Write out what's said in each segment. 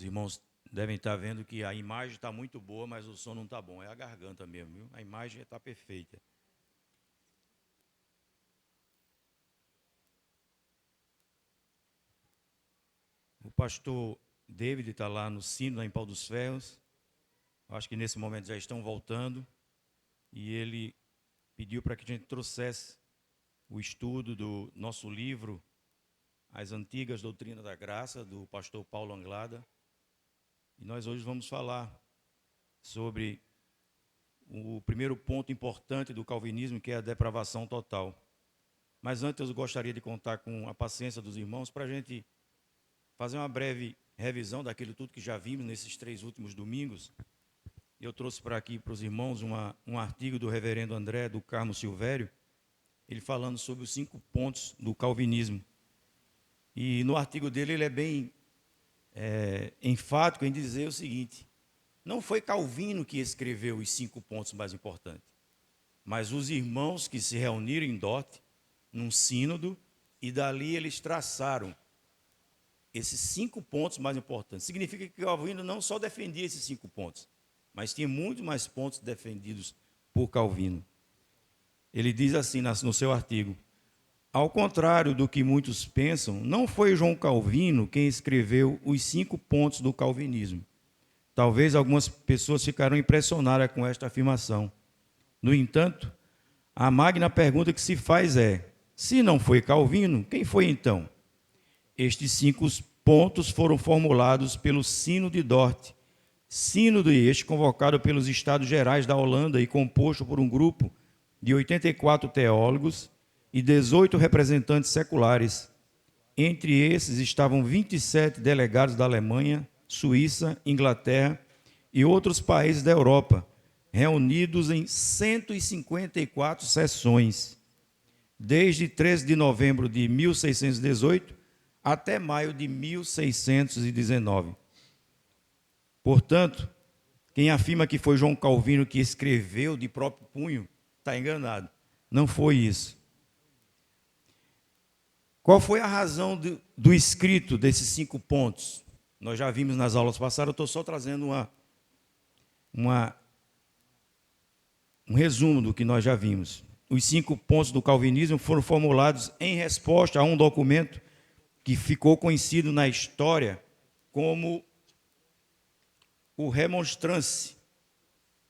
irmãos devem estar vendo que a imagem está muito boa, mas o som não está bom. É a garganta mesmo, viu? A imagem está perfeita. O pastor David está lá no sino, lá em Pau dos Ferros. Acho que nesse momento já estão voltando. E ele pediu para que a gente trouxesse o estudo do nosso livro, As Antigas Doutrinas da Graça, do pastor Paulo Anglada. E nós hoje vamos falar sobre o primeiro ponto importante do calvinismo, que é a depravação total. Mas antes eu gostaria de contar com a paciência dos irmãos para a gente fazer uma breve revisão daquilo tudo que já vimos nesses 3 últimos domingos. Eu trouxe para aqui para os irmãos um artigo do reverendo André do Carmo Silvério, ele falando sobre os 5 pontos do calvinismo. E no artigo dele ele é bem enfático em dizer o seguinte: não foi Calvino que escreveu os 5 pontos mais importantes, mas os irmãos que se reuniram em Dort, num sínodo, e dali eles traçaram esses 5 pontos mais importantes. Significa que Calvino não só defendia esses 5 pontos, mas tinha muito mais pontos defendidos por Calvino. Ele diz assim no seu artigo: ao contrário do que muitos pensam, não foi João Calvino quem escreveu os 5 pontos do calvinismo. Talvez algumas pessoas ficaram impressionadas com esta afirmação. No entanto, a magna pergunta que se faz é: se não foi Calvino, quem foi então? Estes 5 pontos foram formulados pelo Sínodo de Dort, sínodo este convocado pelos Estados Gerais da Holanda e composto por um grupo de 84 teólogos e 18 representantes seculares. Entre esses estavam 27 delegados da Alemanha, Suíça, Inglaterra e outros países da Europa, reunidos em 154 sessões, desde 13 de novembro de 1618 até maio de 1619. Portanto, quem afirma que foi João Calvino que escreveu de próprio punho, está enganado. Não foi isso. Qual foi a razão do escrito desses 5 pontos? Nós já vimos nas aulas passadas, eu estou só trazendo um resumo do que nós já vimos. Os 5 pontos do calvinismo foram formulados em resposta a um documento que ficou conhecido na história como o Remonstrance,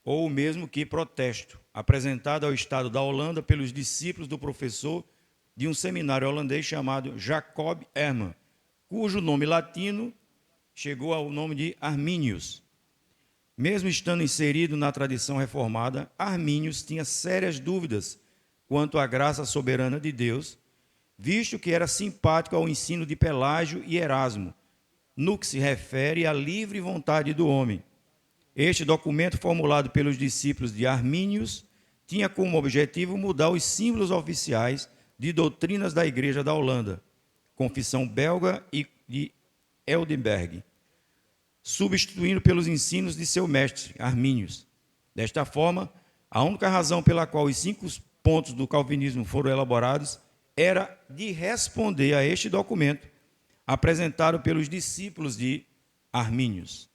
ou o mesmo que protesto, apresentado ao Estado da Holanda pelos discípulos do professor de um seminário holandês chamado Jacob Herman, cujo nome latino chegou ao nome de Arminius. Mesmo estando inserido na tradição reformada, Arminius tinha sérias dúvidas quanto à graça soberana de Deus, visto que era simpático ao ensino de Pelágio e Erasmo, no que se refere à livre vontade do homem. Este documento, formulado pelos discípulos de Arminius, tinha como objetivo mudar os símbolos oficiais de doutrinas da Igreja da Holanda, Confissão Belga e de Heidelberg, substituindo pelos ensinos de seu mestre, Arminius. Desta forma, a única razão pela qual os 5 pontos do calvinismo foram elaborados era de responder a este documento apresentado pelos discípulos de Arminius.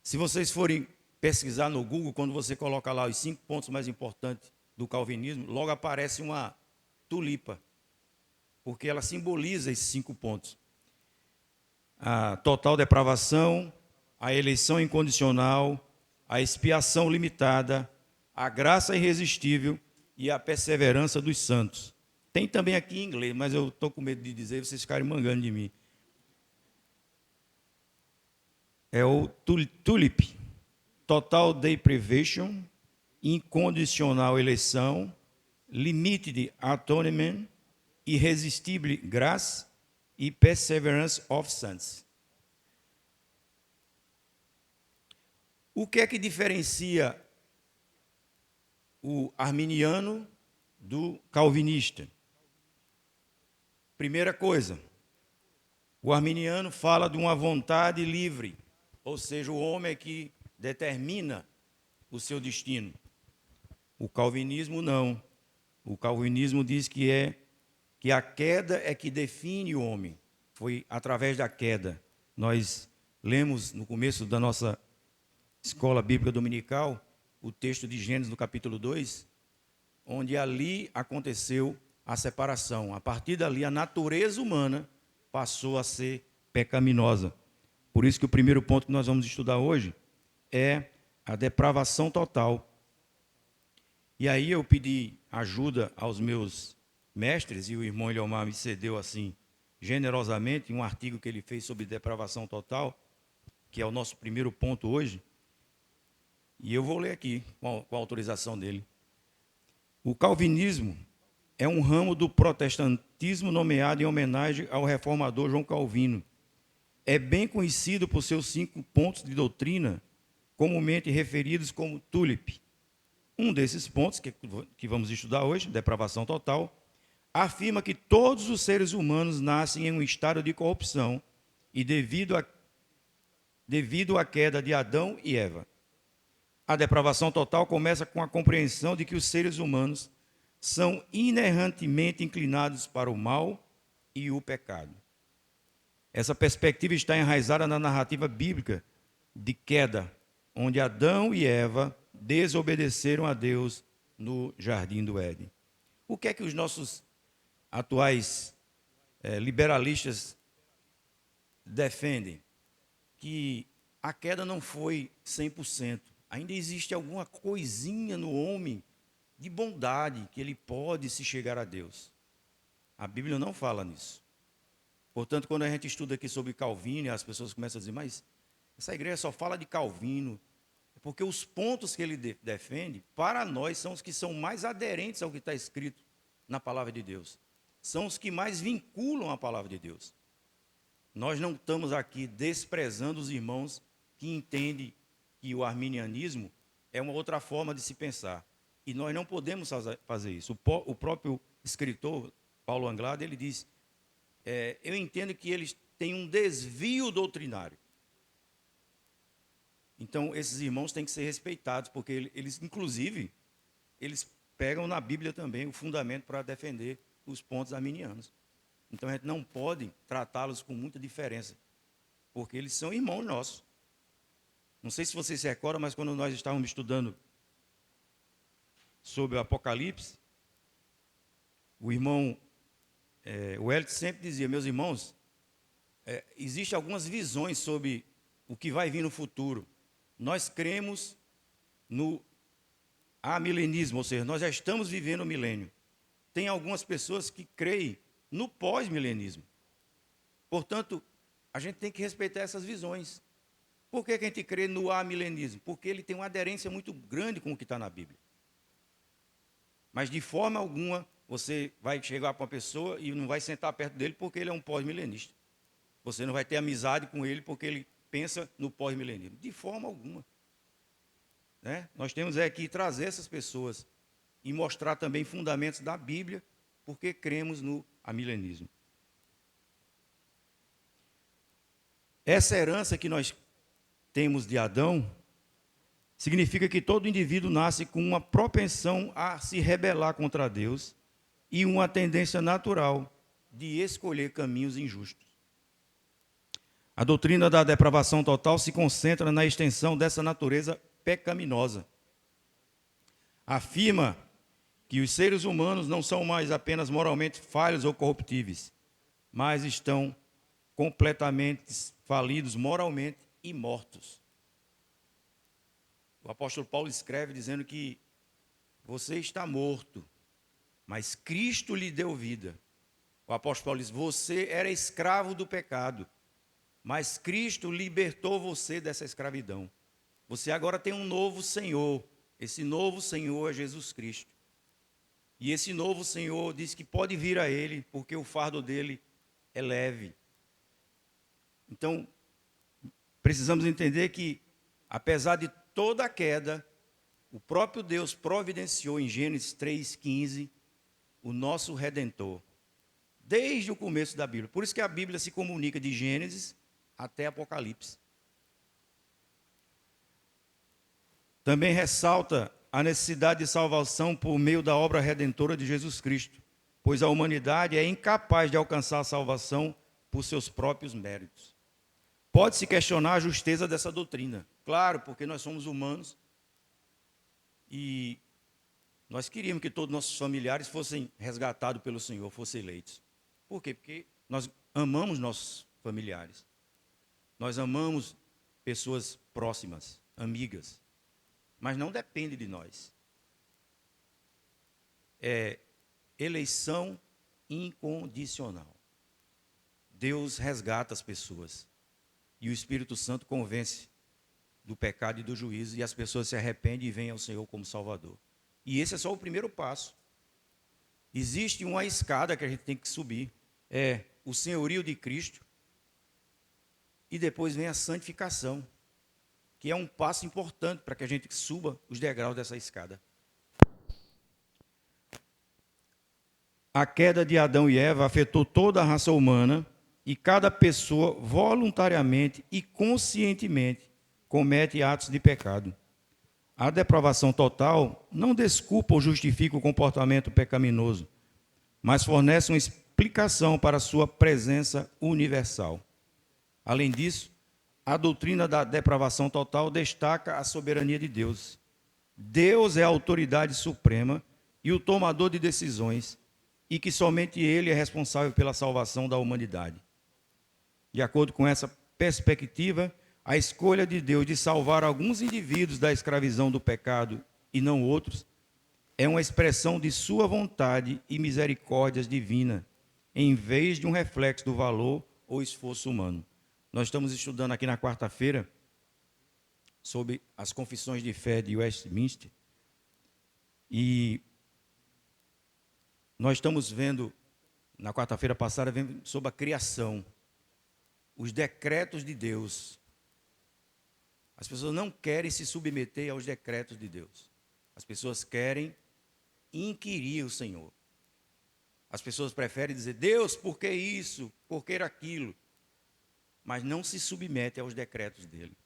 Se vocês forem pesquisar no Google, quando você coloca lá os 5 pontos mais importantes do calvinismo, logo aparece uma tulipa, porque ela simboliza esses 5 pontos. A total depravação, a eleição incondicional, a expiação limitada, a graça irresistível e a perseverança dos santos. Tem também aqui em inglês, mas eu estou com medo de dizer, vocês ficarem mangando de mim. É o TULIP, Total Deprivation, Incondicional Eleição, Limited Atonement, Irresistible Grace e Perseverance of Saints. O que é que diferencia o arminiano do calvinista? Primeira coisa, o arminiano fala de uma vontade livre, ou seja, o homem é que determina o seu destino. O calvinismo não. O calvinismo diz que a queda é que define o homem. Foi através da queda. Nós lemos no começo da nossa escola bíblica dominical o texto de Gênesis no capítulo 2, onde ali aconteceu a separação. A partir dali, a natureza humana passou a ser pecaminosa. Por isso que o primeiro ponto que nós vamos estudar hoje é a depravação total. E aí eu pedi ajuda aos meus mestres, e o irmão Eliomar me cedeu assim, generosamente, um artigo que ele fez sobre depravação total, que é o nosso primeiro ponto hoje. E eu vou ler aqui, com a autorização dele. O calvinismo é um ramo do protestantismo nomeado em homenagem ao reformador João Calvino. É bem conhecido por seus 5 pontos de doutrina, comumente referidos como tulip. Um desses pontos, que vamos estudar hoje, depravação total, afirma que todos os seres humanos nascem em um estado de corrupção e devido à queda de Adão e Eva. A depravação total começa com a compreensão de que os seres humanos são inerrantemente inclinados para o mal e o pecado. Essa perspectiva está enraizada na narrativa bíblica de queda, onde Adão e Eva desobedeceram a Deus no jardim do Éden. O que é que os nossos atuais liberalistas defendem? Que a queda não foi 100%. Ainda existe alguma coisinha no homem de bondade que ele pode se chegar a Deus. A Bíblia não fala nisso. Portanto, quando a gente estuda aqui sobre Calvino, as pessoas começam a dizer, mas essa igreja só fala de Calvino, porque os pontos que ele defende, para nós, são os que são mais aderentes ao que está escrito na palavra de Deus. São os que mais vinculam a palavra de Deus. Nós não estamos aqui desprezando os irmãos que entendem que o arminianismo é uma outra forma de se pensar. E nós não podemos fazer isso. O próprio escritor, Paulo Anglada, ele diz, eu entendo que eles têm um desvio doutrinário. Então, esses irmãos têm que ser respeitados, porque eles, inclusive, eles pegam na Bíblia também o fundamento para defender os pontos arminianos. Então, a gente não pode tratá-los com muita diferença, porque eles são irmãos nossos. Não sei se vocês se recordam, mas quando nós estávamos estudando sobre o Apocalipse, o irmão o Hélio sempre dizia, meus irmãos, existem algumas visões sobre o que vai vir no futuro. Nós cremos no amilenismo, ou seja, nós já estamos vivendo o milênio. Tem algumas pessoas que creem no pós-milenismo. Portanto, a gente tem que respeitar essas visões. Por que a gente crê no amilenismo? Porque ele tem uma aderência muito grande com o que está na Bíblia. Mas de forma alguma você vai chegar para uma pessoa e não vai sentar perto dele porque ele é um pós-milenista. Você não vai ter amizade com ele porque ele pensa no pós-milenismo. De forma alguma. Né? Nós temos que trazer essas pessoas e mostrar também fundamentos da Bíblia porque cremos no amilenismo. Essa herança que nós temos de Adão significa que todo indivíduo nasce com uma propensão a se rebelar contra Deus e uma tendência natural de escolher caminhos injustos. A doutrina da depravação total se concentra na extensão dessa natureza pecaminosa. Afirma que os seres humanos não são mais apenas moralmente falhos ou corruptíveis, mas estão completamente falidos moralmente e mortos. O apóstolo Paulo escreve dizendo que você está morto, mas Cristo lhe deu vida. O apóstolo Paulo diz, você era escravo do pecado, mas Cristo libertou você dessa escravidão. Você agora tem um novo Senhor. Esse novo Senhor é Jesus Cristo. E esse novo Senhor diz que pode vir a Ele, porque o fardo dele é leve. Então, precisamos entender que, apesar de toda a queda, o próprio Deus providenciou em Gênesis 3,15 o nosso Redentor, desde o começo da Bíblia. Por isso que a Bíblia se comunica de Gênesis até Apocalipse. Também ressalta a necessidade de salvação por meio da obra redentora de Jesus Cristo, pois a humanidade é incapaz de alcançar a salvação por seus próprios méritos. Pode-se questionar a justeza dessa doutrina. Claro, porque nós somos humanos e nós queríamos que todos os nossos familiares fossem resgatados pelo Senhor, fossem eleitos. Por quê? Porque nós amamos nossos familiares. Nós amamos pessoas próximas, amigas. Mas não depende de nós. É eleição incondicional. Deus resgata as pessoas. E o Espírito Santo convence do pecado e do juízo, e as pessoas se arrependem e vêm ao Senhor como Salvador. E esse é só o primeiro passo. Existe uma escada que a gente tem que subir. É o senhorio de Cristo. E depois vem a santificação, que é um passo importante para que a gente suba os degraus dessa escada. A queda de Adão e Eva afetou toda a raça humana e cada pessoa voluntariamente e conscientemente comete atos de pecado. A depravação total não desculpa ou justifica o comportamento pecaminoso, mas fornece uma explicação para a sua presença universal. Além disso, a doutrina da depravação total destaca a soberania de Deus. Deus é a autoridade suprema e o tomador de decisões, e que somente Ele é responsável pela salvação da humanidade. De acordo com essa perspectiva, a escolha de Deus de salvar alguns indivíduos da escravidão do pecado e não outros é uma expressão de sua vontade e misericórdia divina, em vez de um reflexo do valor ou esforço humano. Nós estamos estudando aqui na quarta-feira sobre as confissões de fé de Westminster e nós estamos vendo, na quarta-feira passada, vendo sobre a criação, os decretos de Deus. As pessoas não querem se submeter aos decretos de Deus. As pessoas querem inquirir o Senhor. As pessoas preferem dizer, Deus, por que isso? Por que aquilo? Mas não se submetem aos decretos dele.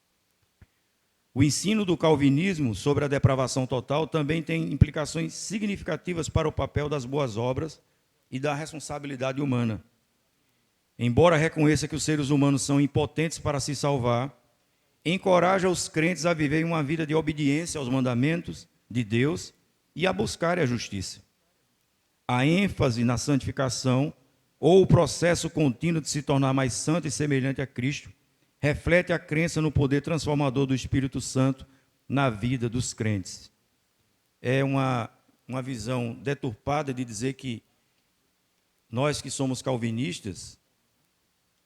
O ensino do calvinismo sobre a depravação total também tem implicações significativas para o papel das boas obras e da responsabilidade humana. Embora reconheça que os seres humanos são impotentes para se salvar, encoraja os crentes a viverem uma vida de obediência aos mandamentos de Deus e a buscarem a justiça. A ênfase na santificação ou o processo contínuo de se tornar mais santo e semelhante a Cristo reflete a crença no poder transformador do Espírito Santo na vida dos crentes. É uma visão deturpada de dizer que nós que somos calvinistas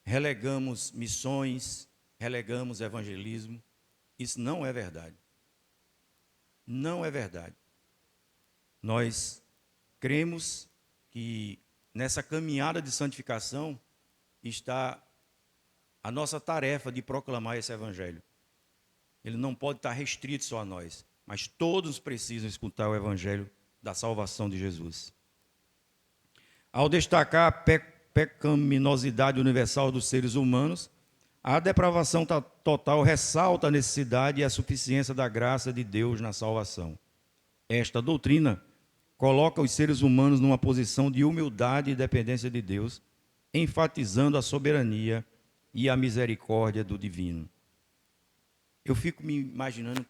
relegamos missões, relegamos evangelismo. Isso não é verdade. Não é verdade. Nós cremos que nessa caminhada de santificação está a nossa tarefa de proclamar esse evangelho. Ele não pode estar restrito só a nós, mas todos precisam escutar o evangelho da salvação de Jesus. Ao destacar a pecaminosidade universal dos seres humanos, a depravação total ressalta a necessidade e a suficiência da graça de Deus na salvação. Esta doutrina coloca os seres humanos numa posição de humildade e dependência de Deus, enfatizando a soberania e a misericórdia do divino. Eu fico me imaginando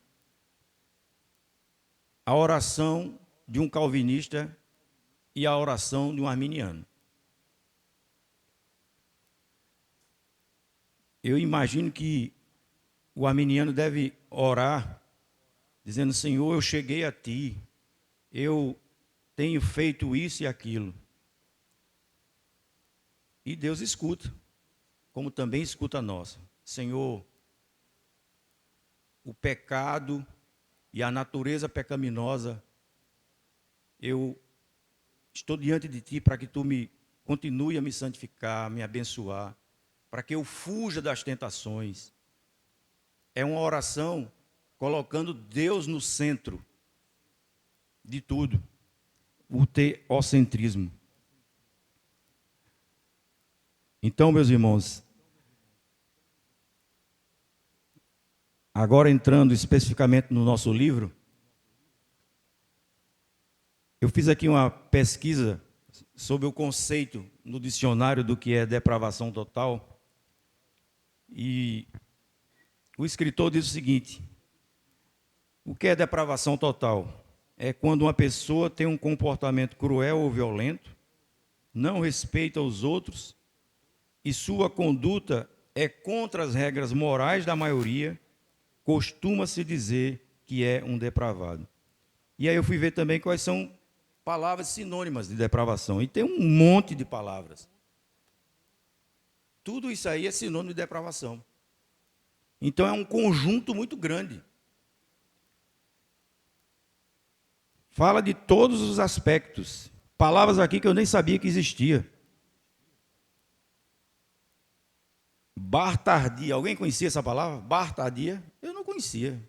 a oração de um calvinista e a oração de um arminiano. Eu imagino que o arminiano deve orar, dizendo, Senhor, eu cheguei a Ti, eu tenho feito isso e aquilo. E Deus escuta, como também escuta a nossa. Senhor, o pecado e a natureza pecaminosa, eu estou diante de Ti para que Tu me continue a me santificar, me abençoar, para que eu fuja das tentações. É uma oração colocando Deus no centro de tudo, o teocentrismo. Então, meus irmãos, agora entrando especificamente no nosso livro, eu fiz aqui uma pesquisa sobre o conceito no dicionário do que é depravação total. E o escritor diz o seguinte: o que é depravação total? É quando uma pessoa tem um comportamento cruel ou violento, não respeita os outros e sua conduta é contra as regras morais da maioria, costuma-se dizer que é um depravado. E aí eu fui ver também quais são palavras sinônimas de depravação. E tem um monte de palavras. Tudo isso aí é sinônimo de depravação. Então é um conjunto muito grande. Fala de todos os aspectos. Palavras aqui que eu nem sabia que existia. Bartardia. Alguém conhecia essa palavra? Bartardia? Eu não conhecia.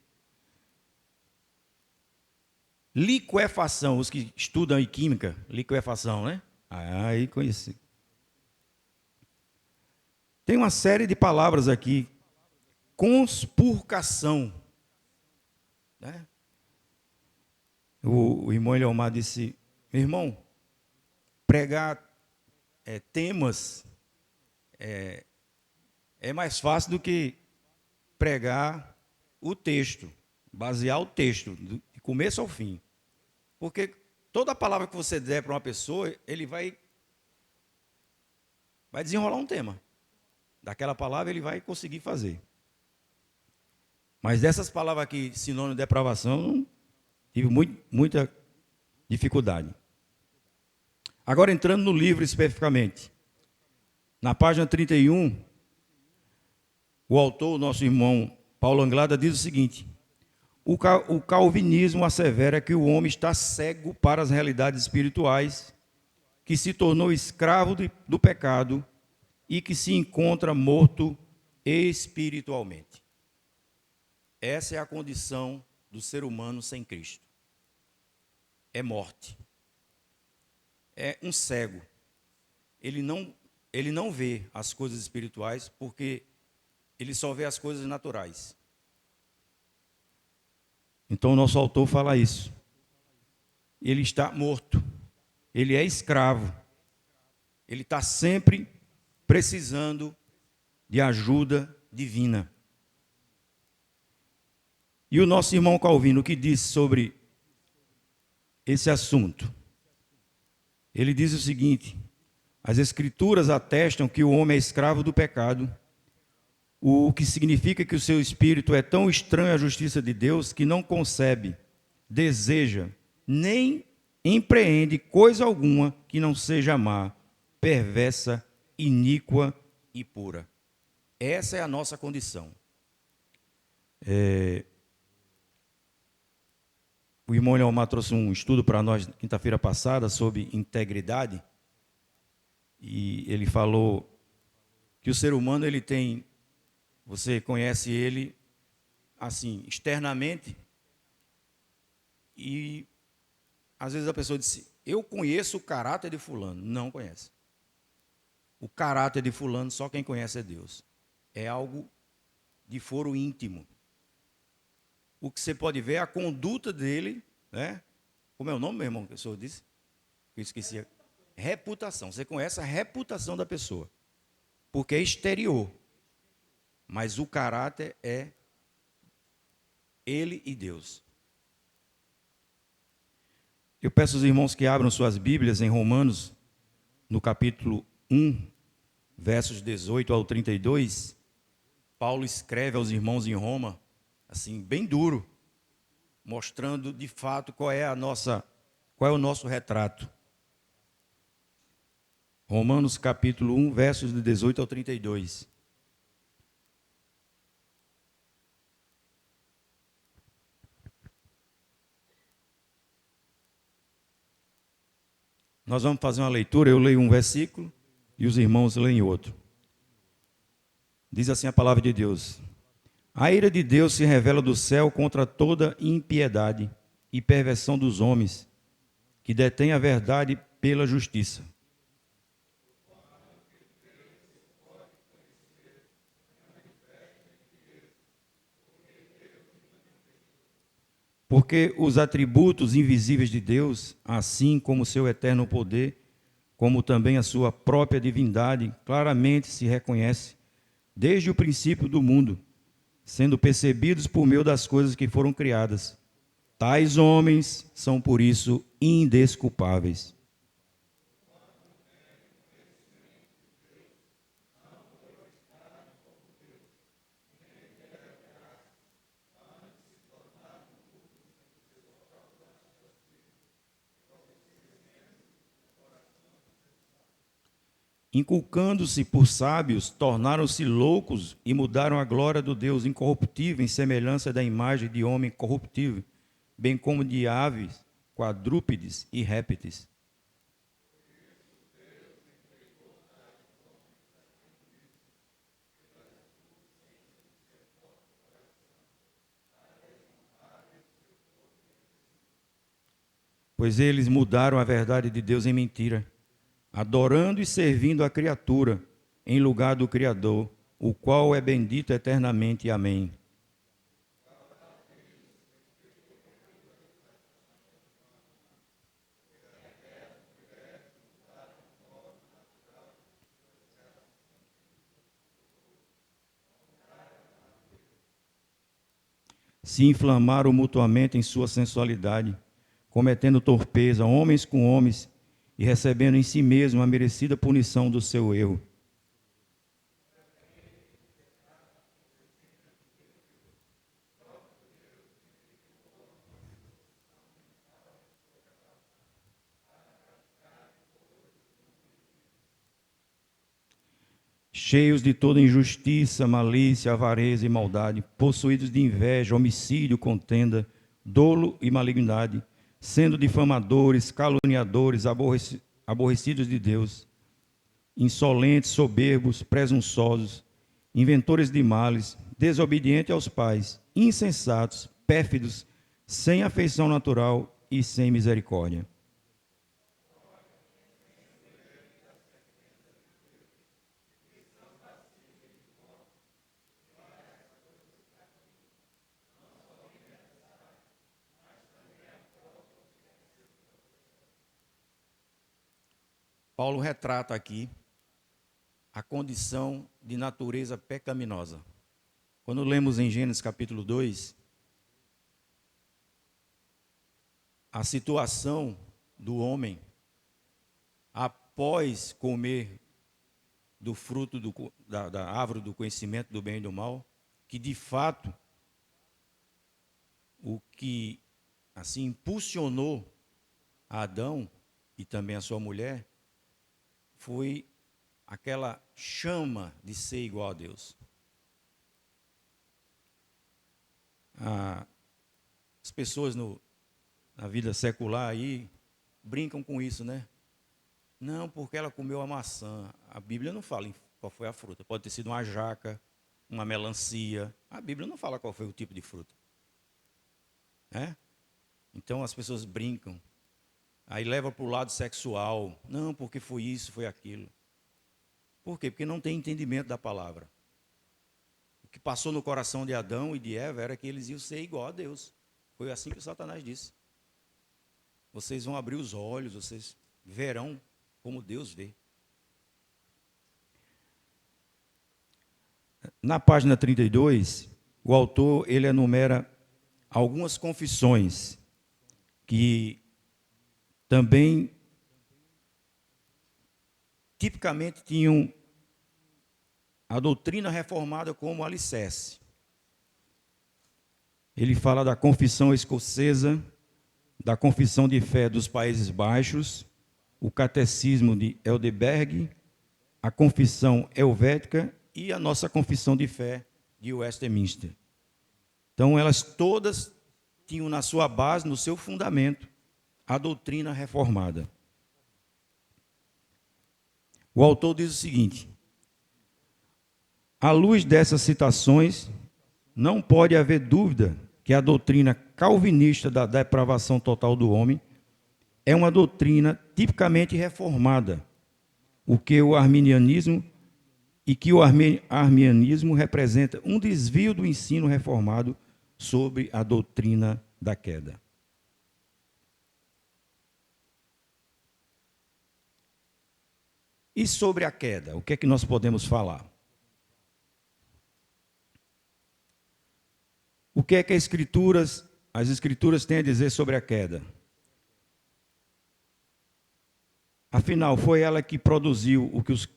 Liquefação. Os que estudam em química, liquefação, né? Aí conheci. Tem uma série de palavras aqui. Conspurcação. Né? O irmão Eliomar disse: meu irmão, pregar temas é mais fácil do que pregar o texto, basear o texto, de começo ao fim. Porque toda palavra que você der para uma pessoa, ele vai desenrolar um tema. Daquela palavra ele vai conseguir fazer. Mas dessas palavras aqui, sinônimo de depravação, tive muita dificuldade. Agora, entrando no livro especificamente, na página 31, o autor, o nosso irmão Paulo Anglada, diz o seguinte: o calvinismo assevera que o homem está cego para as realidades espirituais, que se tornou escravo do pecado e que se encontra morto espiritualmente. Essa é a condição do ser humano sem Cristo. É morte. É um cego. Ele não vê as coisas espirituais porque ele só vê as coisas naturais. Então o nosso autor fala isso. Ele está morto. Ele é escravo. Ele está sempre precisando de ajuda divina. E o nosso irmão Calvino, o que disse sobre esse assunto? Ele diz o seguinte: as Escrituras atestam que o homem é escravo do pecado, o que significa que o seu espírito é tão estranho à justiça de Deus que não concebe, deseja, nem empreende coisa alguma que não seja má, perversa, iníqua e pura. Essa é a nossa condição. O irmão Leomar trouxe um estudo para nós quinta-feira passada sobre integridade, e ele falou que o ser humano ele tem, você conhece ele assim, externamente, e às vezes a pessoa diz: eu conheço o caráter de fulano. Não conhece. O caráter de fulano só quem conhece é Deus. É algo de foro íntimo. O que você pode ver é a conduta dele, né? Como é o nome, meu irmão, que o senhor disse? Eu esqueci. Reputação. Você conhece a reputação da pessoa. Porque é exterior. Mas o caráter é ele e Deus. Eu peço aos irmãos que abram suas Bíblias em Romanos, no capítulo 1, versos 18 ao 32. Paulo escreve aos irmãos em Roma, assim, bem duro, mostrando de fato qual é o nosso retrato. Romanos capítulo 1, versos de 18 ao 32. Nós vamos fazer uma leitura, eu leio um versículo e os irmãos leem outro. Diz assim a palavra de Deus: a ira de Deus se revela do céu contra toda impiedade e perversão dos homens, que detêm a verdade pela justiça. Porque os atributos invisíveis de Deus, assim como o seu eterno poder, como também a sua própria divindade, claramente se reconhece desde o princípio do mundo, sendo percebidos por meio das coisas que foram criadas. Tais homens são, por isso, indesculpáveis. Inculcando-se por sábios, tornaram-se loucos e mudaram a glória do Deus incorruptível em semelhança da imagem de homem corruptível, bem como de aves, quadrúpedes e répteis. Pois eles mudaram a verdade de Deus em mentira, adorando e servindo a criatura em lugar do Criador, o qual é bendito eternamente. Amém. Se inflamaram mutuamente em sua sensualidade, cometendo torpeza, homens com homens, e recebendo em si mesmo a merecida punição do seu erro. Cheios de toda injustiça, malícia, avareza e maldade, possuídos de inveja, homicídio, contenda, dolo e malignidade, sendo difamadores, caluniadores, aborrecidos de Deus, insolentes, soberbos, presunçosos, inventores de males, desobedientes aos pais, insensatos, pérfidos, sem afeição natural e sem misericórdia. Paulo retrata aqui a condição de natureza pecaminosa. Quando lemos em Gênesis capítulo 2, a situação do homem após comer do fruto da árvore do conhecimento do bem e do mal, que de fato o que assim impulsionou a Adão e também a sua mulher foi aquela chama de ser igual a Deus. As pessoas na vida secular aí brincam com isso, né? Não, porque ela comeu a maçã. A Bíblia não fala qual foi a fruta. Pode ter sido uma jaca, uma melancia. A Bíblia não fala qual foi o tipo de fruta. Né? Então as pessoas brincam. Aí leva para o lado sexual. Não, porque foi isso, foi aquilo. Por quê? Porque não tem entendimento da palavra. O que passou no coração de Adão e de Eva era que eles iam ser igual a Deus. Foi assim que o Satanás disse. Vocês vão abrir os olhos, vocês verão como Deus vê. Na página 32, o autor ele enumera algumas confissões que também tipicamente tinham a doutrina reformada como alicerce. Ele fala da confissão escocesa, da confissão de fé dos Países Baixos, o catecismo de Heidelberg, a confissão helvética e a nossa confissão de fé de Westminster. Então, elas todas tinham na sua base, no seu fundamento, a doutrina reformada. O autor diz o seguinte: à luz dessas citações, não pode haver dúvida que a doutrina calvinista da depravação total do homem é uma doutrina tipicamente reformada, o que o arminianismo representa um desvio do ensino reformado sobre a doutrina da queda. E sobre a queda, o que é que nós podemos falar? que é que as escrituras têm a dizer sobre a queda? Afinal, foi ela que produziu o que os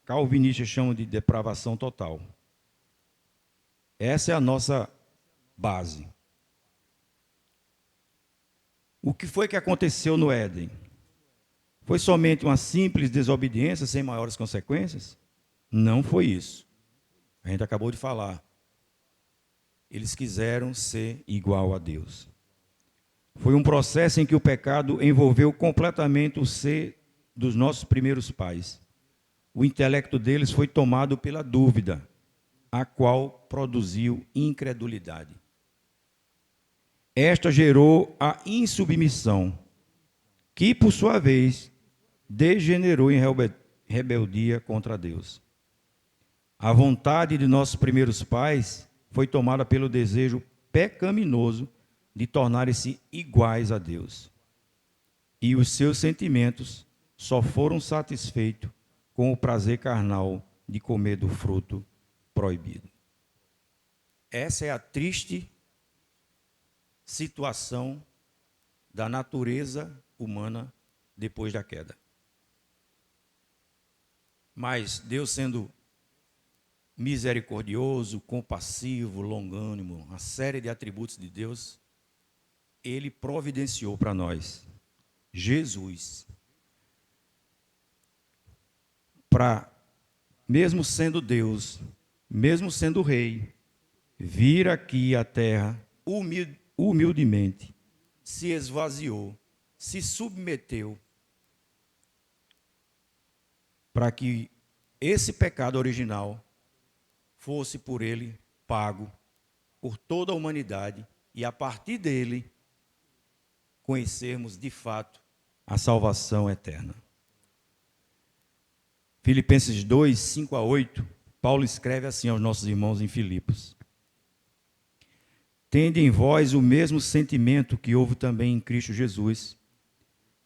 calvinistas chamam de depravação total. Essa é a nossa base. O que foi que aconteceu no Éden? Foi somente uma simples desobediência sem maiores consequências? Não foi isso. A gente acabou de falar. Eles quiseram ser igual a Deus. Foi um processo em que o pecado envolveu completamente o ser dos nossos primeiros pais. O intelecto deles foi tomado pela dúvida, a qual produziu incredulidade. Esta gerou a insubmissão, que, por sua vez, degenerou em rebeldia contra Deus. A vontade de nossos primeiros pais foi tomada pelo desejo pecaminoso de tornarem-se iguais a Deus. E os seus sentimentos só foram satisfeitos com o prazer carnal de comer do fruto proibido. Essa é a triste situação da natureza humana depois da queda. Mas Deus, sendo misericordioso, compassivo, longânimo, uma série de atributos de Deus, Ele providenciou para nós Jesus, para, mesmo sendo Deus, mesmo sendo Rei, vir aqui à terra humildemente, se esvaziou, se submeteu, para que esse pecado original fosse por ele pago por toda a humanidade e a partir dele conhecermos de fato a salvação eterna. Filipenses 2, 5 a 8, Paulo escreve assim aos nossos irmãos em Filipos: Tende em vós o mesmo sentimento que houve também em Cristo Jesus,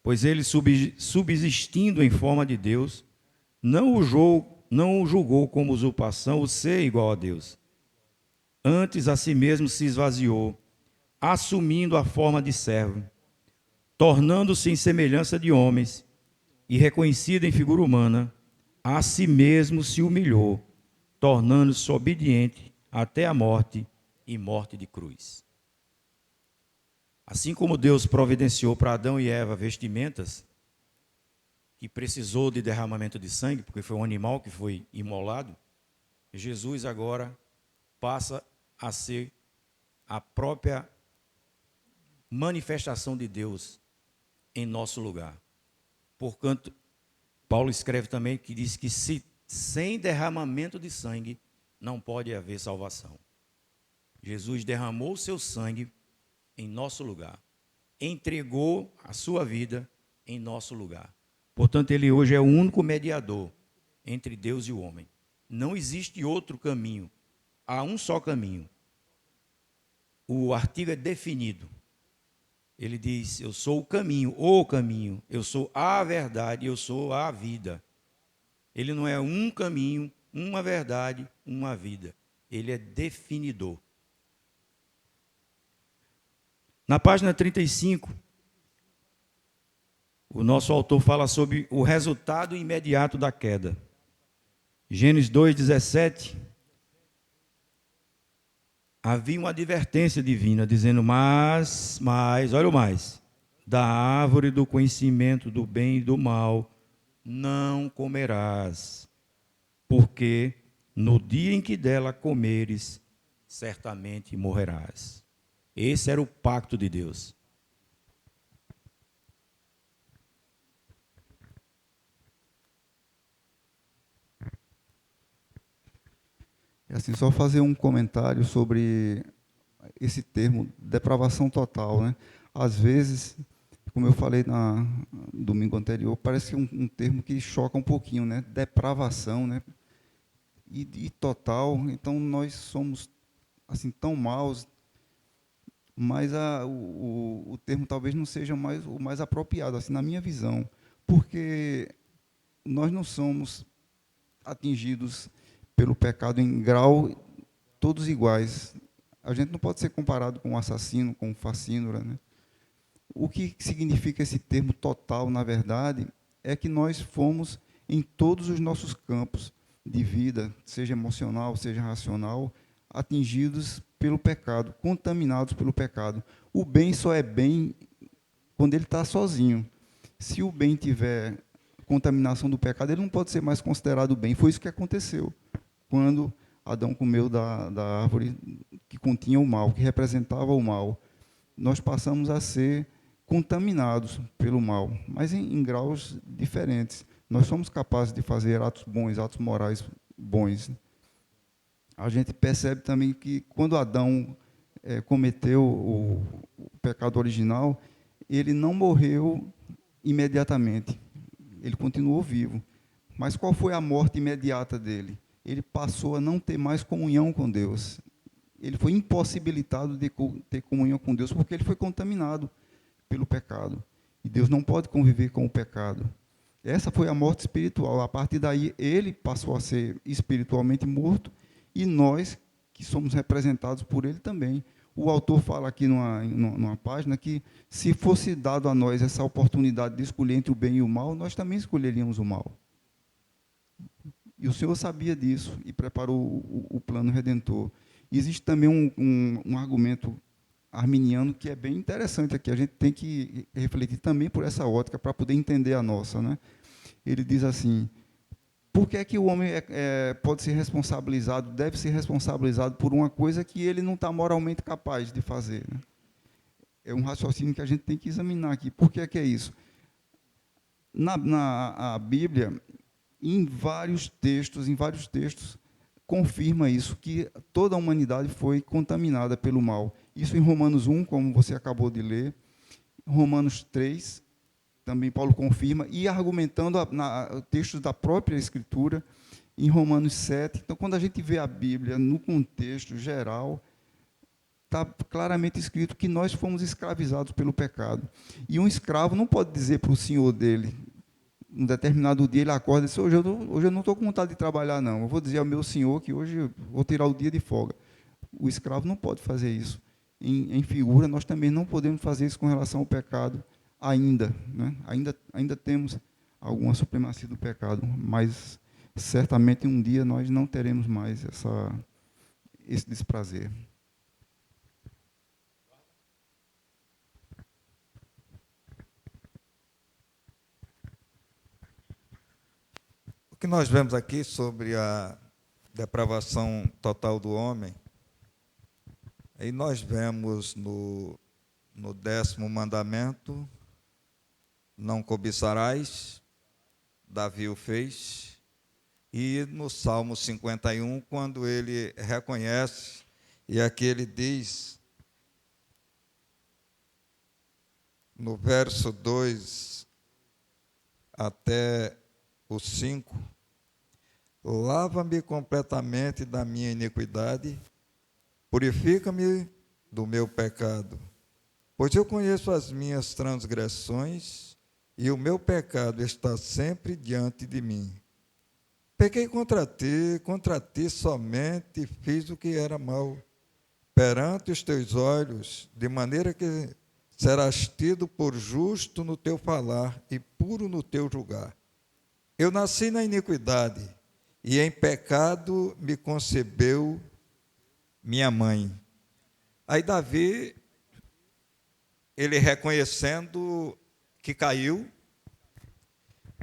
pois ele, subsistindo em forma de Deus, não o julgou como usurpação o ser igual a Deus. Antes a si mesmo se esvaziou, assumindo a forma de servo, tornando-se em semelhança de homens, e reconhecido em figura humana, a si mesmo se humilhou, tornando-se obediente até a morte e morte de cruz. Assim como Deus providenciou para Adão e Eva vestimentas, que precisou de derramamento de sangue, porque foi um animal que foi imolado, Jesus agora passa a ser a própria manifestação de Deus em nosso lugar. Portanto, Paulo escreve também que diz que sem derramamento de sangue não pode haver salvação. Jesus derramou o seu sangue em nosso lugar, entregou a sua vida em nosso lugar. Portanto, ele hoje é o único mediador entre Deus e o homem. Não existe outro caminho, há um só caminho. O artigo é definido. Ele diz: eu sou o caminho, eu sou a verdade, eu sou a vida. Ele não é um caminho, uma verdade, uma vida. Ele é definidor. Na página 35, o nosso autor fala sobre o resultado imediato da queda. Gênesis 2:17. Havia uma advertência divina dizendo: mas, olha o mais, da árvore do conhecimento do bem e do mal não comerás, porque no dia em que dela comeres, certamente morrerás. Esse era o pacto de Deus. É assim, só fazer um comentário sobre esse termo, depravação total, né? Às vezes, como eu falei no domingo anterior, parece um termo que choca um pouquinho, né? Depravação, né? E total, então nós somos assim tão maus, mas o termo talvez não seja o mais apropriado, assim, na minha visão, porque nós não somos atingidos pelo pecado em grau todos iguais. A gente não pode ser comparado com um assassino, com um facínora, né? O que significa esse termo total, na verdade, é que nós fomos em todos os nossos campos de vida, seja emocional, seja racional, atingidos pelo pecado, contaminados pelo pecado. O bem só é bem quando ele está sozinho. Se o bem tiver contaminação do pecado, ele não pode ser mais considerado bem. Foi isso que aconteceu quando Adão comeu da árvore que continha o mal, que representava o mal. Nós passamos a ser contaminados pelo mal, mas em graus diferentes. Nós somos capazes de fazer atos bons, atos morais bons. A gente percebe também que quando Adão cometeu o pecado original, ele não morreu imediatamente. Ele continuou vivo. Mas qual foi a morte imediata dele? Ele passou a não ter mais comunhão com Deus. Ele foi impossibilitado de ter comunhão com Deus porque ele foi contaminado pelo pecado. E Deus não pode conviver com o pecado. Essa foi a morte espiritual. A partir daí, ele passou a ser espiritualmente morto e nós, que somos representados por ele também. O autor fala aqui numa página que, se fosse dado a nós essa oportunidade de escolher entre o bem e o mal, nós também escolheríamos o mal. E o Senhor sabia disso e preparou o plano redentor. E existe também um argumento arminiano que é bem interessante aqui. A gente tem que refletir também por essa ótica para poder entender a nossa, né? Ele diz assim: por que é que o homem pode ser responsabilizado, deve ser responsabilizado por uma coisa que ele não está moralmente capaz de fazer, né? É um raciocínio que a gente tem que examinar aqui. Por que é isso? A Bíblia, em vários textos, confirma isso, que toda a humanidade foi contaminada pelo mal. Isso em Romanos 1, como você acabou de ler, Romanos 3, também Paulo confirma, e argumentando textos da própria Escritura, em Romanos 7. Então, quando a gente vê a Bíblia no contexto geral, está claramente escrito que nós fomos escravizados pelo pecado. E um escravo não pode dizer para o senhor dele, um determinado dia ele acorda e diz: hoje eu não estou com vontade de trabalhar, não. Eu vou dizer ao meu senhor que hoje eu vou tirar o dia de folga. O escravo não pode fazer isso. Em figura, nós também não podemos fazer isso com relação ao pecado ainda, né? Ainda temos alguma supremacia do pecado, mas certamente um dia nós não teremos mais esse desprazer. O que nós vemos aqui sobre a depravação total do homem, aí nós vemos no 10º mandamento: não cobiçarás, Davi o fez, e no Salmo 51, quando ele reconhece, e aqui ele diz, no verso 2 até o 5, lava-me completamente da minha iniquidade, purifica-me do meu pecado, pois eu conheço as minhas transgressões e o meu pecado está sempre diante de mim. Pequei contra ti somente fiz o que era mal perante os teus olhos, de maneira que serás tido por justo no teu falar e puro no teu julgar. Eu nasci na iniquidade, e em pecado me concebeu minha mãe. Aí Davi, ele reconhecendo que caiu,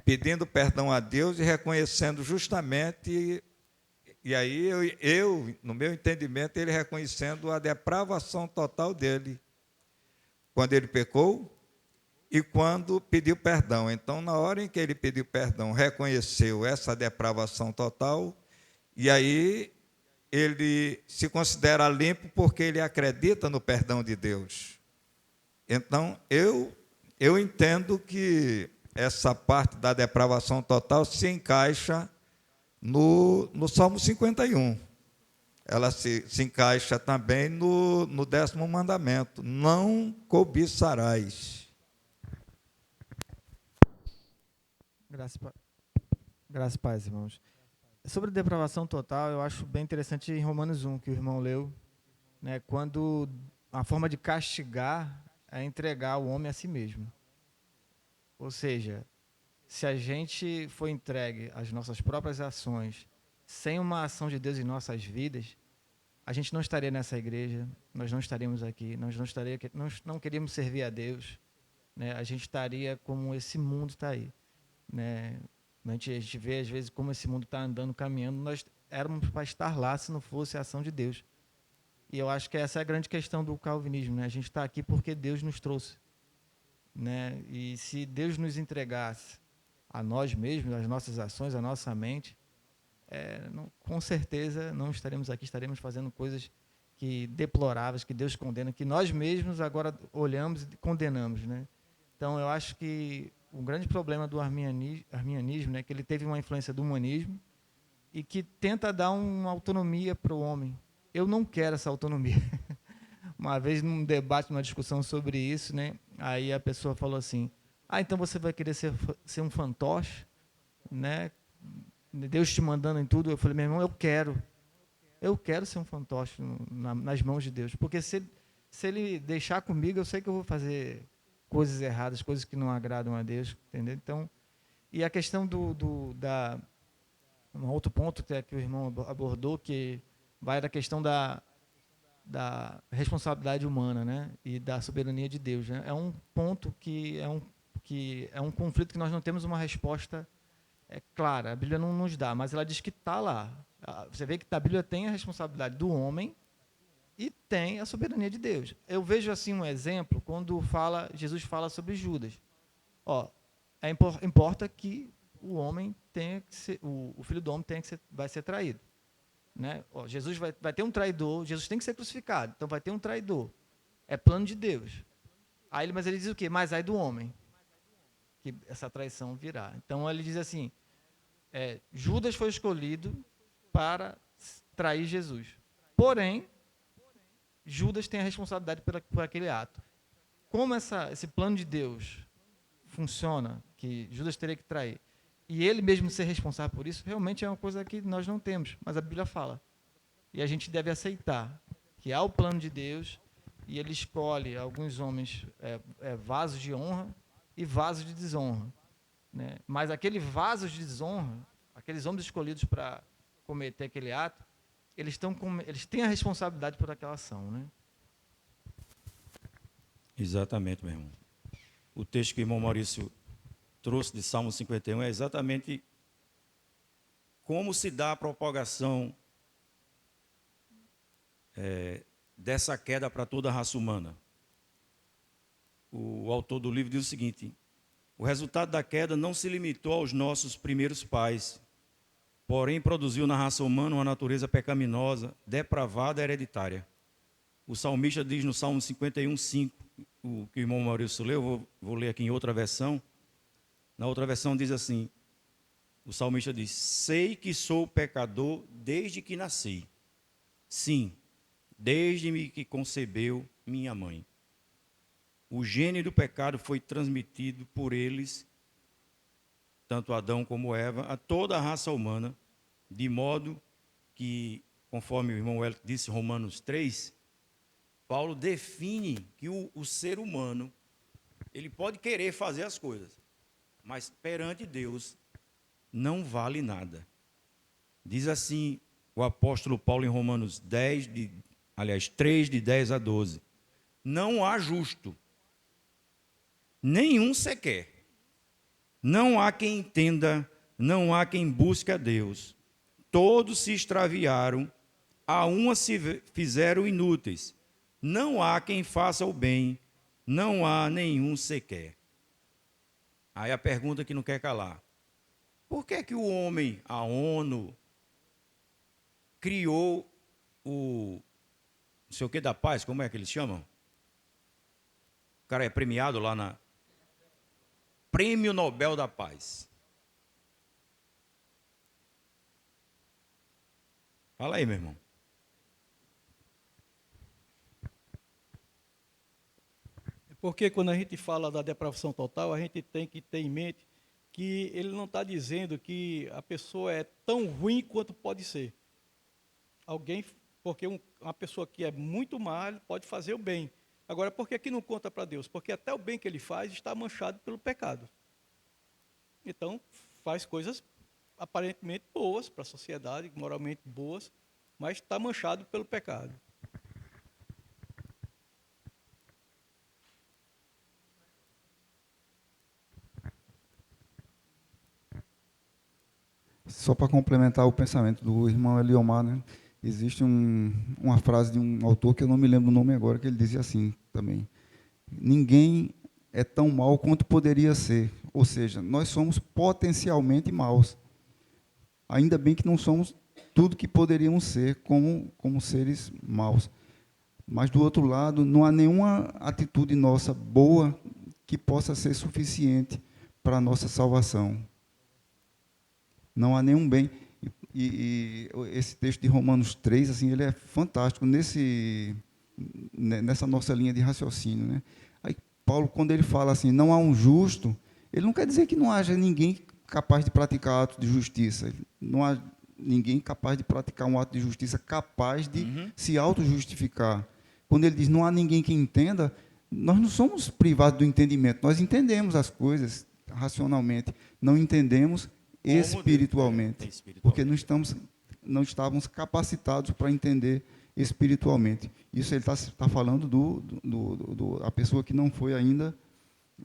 pedindo perdão a Deus e reconhecendo justamente, e aí no meu entendimento, ele reconhecendo a depravação total dele, quando ele pecou e quando pediu perdão. Então, na hora em que ele pediu perdão, reconheceu essa depravação total, e aí ele se considera limpo porque ele acredita no perdão de Deus. Então, eu entendo que essa parte da depravação total se encaixa no Salmo 51. Ela se encaixa também no 10º mandamento: não cobiçarás. Graças e paz, irmãos. Sobre depravação total, eu acho bem interessante em Romanos 1, que o irmão leu, né, quando a forma de castigar é entregar o homem a si mesmo. Ou seja, se a gente for entregue às nossas próprias ações, sem uma ação de Deus em nossas vidas, a gente não estaria nessa igreja, nós não estaríamos aqui, nós não queríamos servir a Deus, né? A gente estaria como esse mundo está aí, né? A gente vê às vezes como esse mundo está andando, caminhando, nós éramos para estar lá se não fosse a ação de Deus. E eu acho que essa é a grande questão do calvinismo, né? A gente está aqui porque Deus nos trouxe, né? E se Deus nos entregasse a nós mesmos, as nossas ações, a nossa mente, com certeza não estaremos aqui, estaremos fazendo coisas deploráveis, que Deus condena, que nós mesmos agora olhamos e condenamos, né? Então, eu acho que o grande problema do arminianismo, né, é que ele teve uma influência do humanismo e que tenta dar uma autonomia para o homem. Eu não quero essa autonomia. Uma vez, num debate, numa discussão sobre isso, né, aí a pessoa falou assim, então você vai querer ser um fantoche, né? Deus te mandando em tudo. Eu falei, meu irmão, eu quero ser um fantoche nas mãos de Deus, porque se ele deixar comigo, eu sei que eu vou fazer coisas erradas, coisas que não agradam a Deus, entendeu? Então, e a questão um outro ponto que o irmão abordou, que vai da questão da responsabilidade humana, né, e da soberania de Deus, né? É um ponto que é um conflito que nós não temos uma resposta clara. A Bíblia não nos dá, mas ela diz que está lá. Você vê que a Bíblia tem a responsabilidade do homem e tem a soberania de Deus. Eu vejo assim um exemplo quando Jesus fala sobre Judas. Importa que o homem tenha que ser, o filho do homem vai ser traído, né? Jesus vai ter um traidor, Jesus tem que ser crucificado, então vai ter um traidor. É plano de Deus. Mas ele diz o quê? Mas ai do homem que essa traição virá. Então ele diz assim, Judas foi escolhido para trair Jesus. Porém, Judas tem a responsabilidade por aquele ato. Como esse plano de Deus funciona, que Judas teria que trair, e ele mesmo ser responsável por isso, realmente é uma coisa que nós não temos, mas a Bíblia fala. E a gente deve aceitar que há o plano de Deus, e ele escolhe alguns homens vasos de honra e vasos de desonra, né? Mas aquele vaso de desonra, aqueles homens escolhidos para cometer aquele ato, eles têm a responsabilidade por aquela ação, né? Exatamente, meu irmão. O texto que o irmão Maurício trouxe de Salmo 51 é exatamente como se dá a propagação dessa queda para toda a raça humana. O autor do livro diz o seguinte: o resultado da queda não se limitou aos nossos primeiros pais, porém produziu na raça humana uma natureza pecaminosa, depravada e hereditária. O salmista diz no Salmo 51:5, o que o irmão Maurício leu, vou ler aqui em outra versão. Na outra versão diz assim, o salmista diz: sei que sou pecador desde que nasci. Sim, desde que concebeu minha mãe. O gene do pecado foi transmitido por eles, tanto Adão como Eva, a toda a raça humana, de modo que, conforme o irmão Hélio disse, Romanos 3, Paulo define que o ser humano, ele pode querer fazer as coisas, mas perante Deus não vale nada. Diz assim o apóstolo Paulo em Romanos 3, de 10 a 12. Não há justo, nenhum sequer. Não há quem entenda, não há quem busque a Deus. Todos se extraviaram, a uma se fizeram inúteis. Não há quem faça o bem, não há nenhum sequer. Aí a pergunta que não quer calar: por que o homem, a ONU, criou o não sei o que da paz, como é que eles chamam? O cara é premiado lá na Prêmio Nobel da Paz. Fala aí, meu irmão. Porque quando a gente fala da depravação total, a gente tem que ter em mente que ele não está dizendo que a pessoa é tão ruim quanto pode ser. Alguém Porque uma pessoa que é muito má ele pode fazer o bem. Agora, por que não conta para Deus? Porque até o bem que ele faz está manchado pelo pecado. Então, faz coisas aparentemente boas para a sociedade, moralmente boas, mas está manchado pelo pecado. Só para complementar o pensamento do irmão Eliomar, né? Existe uma frase de um autor que eu não me lembro o nome agora, que ele dizia assim também: ninguém é tão mau quanto poderia ser. Ou seja, nós somos potencialmente maus. Ainda bem que não somos tudo que poderíamos ser como seres maus. Mas, do outro lado, não há nenhuma atitude nossa boa que possa ser suficiente para a nossa salvação. Não há nenhum bem. E esse texto de Romanos 3, assim, ele é fantástico nessa nossa linha de raciocínio, né? Aí, Paulo, quando ele fala assim, não há um justo, ele não quer dizer que não haja ninguém capaz de praticar atos de justiça. Não há ninguém capaz de praticar um ato de justiça capaz de se auto-justificar. Quando ele diz não há ninguém que entenda, nós não somos privados do entendimento. Nós entendemos as coisas racionalmente, não entendemos espiritualmente, porque não estávamos capacitados para entender espiritualmente. Isso ele está falando da pessoa que não foi ainda,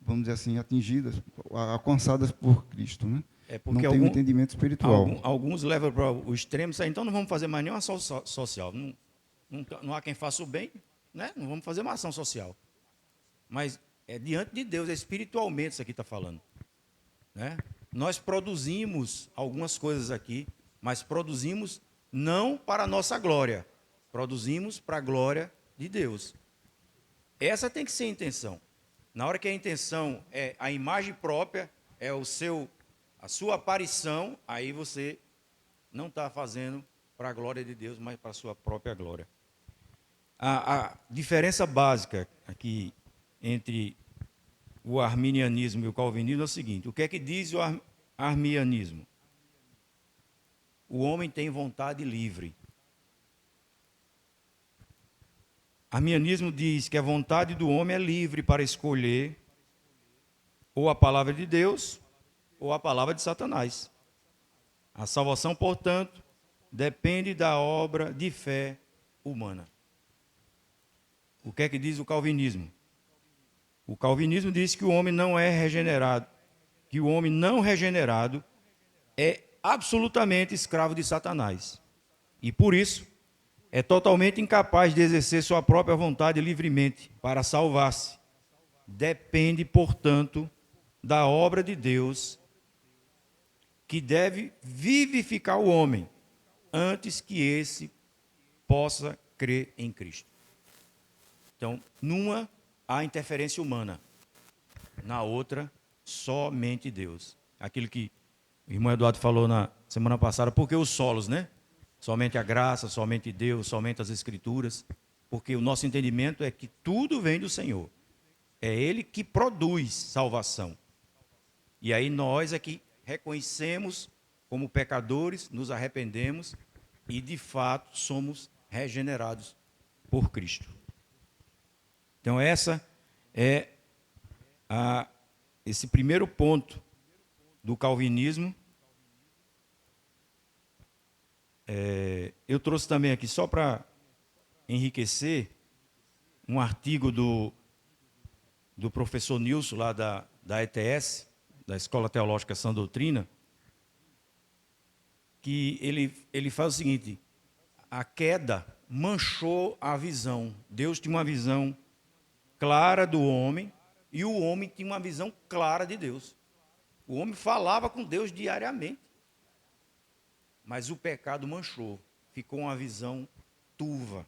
vamos dizer assim, atingidas, alcançadas por Cristo, né? Porque não tem um entendimento espiritual. Alguns levam para o extremo, então não vamos fazer mais nenhuma ação social. Não há quem faça o bem, né? Não vamos fazer uma ação social. Mas é diante de Deus, é espiritualmente isso aqui está falando, né? Nós produzimos algumas coisas aqui, mas produzimos não para a nossa glória, produzimos para a glória de Deus. Essa tem que ser a intenção. Na hora que a intenção é a imagem própria, é a sua aparição, aí você não está fazendo para a glória de Deus, mas para a sua própria glória. A diferença básica aqui entre o arminianismo e o calvinismo é o seguinte: o que é que diz o arminianismo? O homem tem vontade livre. Arminianismo diz que a vontade do homem é livre para escolher ou a palavra de Deus ou a palavra de Satanás. A salvação, portanto, depende da obra de fé humana. O que é que diz o calvinismo? O calvinismo diz que o homem não é regenerado, que o homem não regenerado é absolutamente escravo de Satanás. E por isso é totalmente incapaz de exercer sua própria vontade livremente para salvar-se. Depende, portanto, da obra de Deus, que deve vivificar o homem antes que esse possa crer em Cristo. Então, numa há interferência humana, na outra, somente Deus. Aquilo que o irmão Eduardo falou na semana passada, porque os solos, né? Somente a graça, somente Deus, somente as Escrituras, porque o nosso entendimento é que tudo vem do Senhor. É Ele que produz salvação. E aí nós é que reconhecemos como pecadores, nos arrependemos e, de fato, somos regenerados por Cristo. Então, essa é esse primeiro ponto do calvinismo. Eu trouxe também aqui, só para enriquecer, um artigo do professor Nilson, lá da ETS, da Escola Teológica Sã Doutrina, que ele faz o seguinte: a queda manchou a visão. Deus tinha uma visão clara do homem e o homem tinha uma visão clara de Deus. O homem falava com Deus diariamente, mas o pecado manchou, ficou uma visão turva.